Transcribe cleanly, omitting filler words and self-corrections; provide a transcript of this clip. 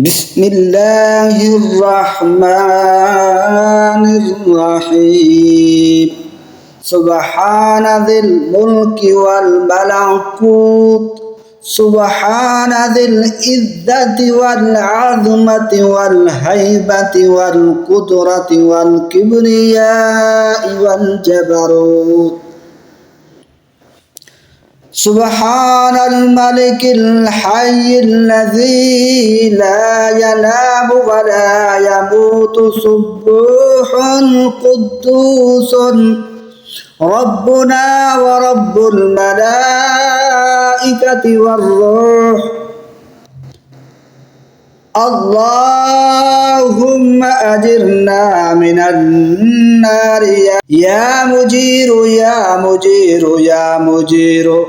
بسم الله الرحمن الرحيم سبحان ذي الملك والملكوت سبحان ذي العزة والعظمة والهيبة والقدرة والكبرياء والجبروت سبحان الملك الحي الذي لا ينام ولا يموت سبوح قدوس ربنا ورب الملائكة والروح اللهم أجرنا من النار يا مجير يا مجير يا مجير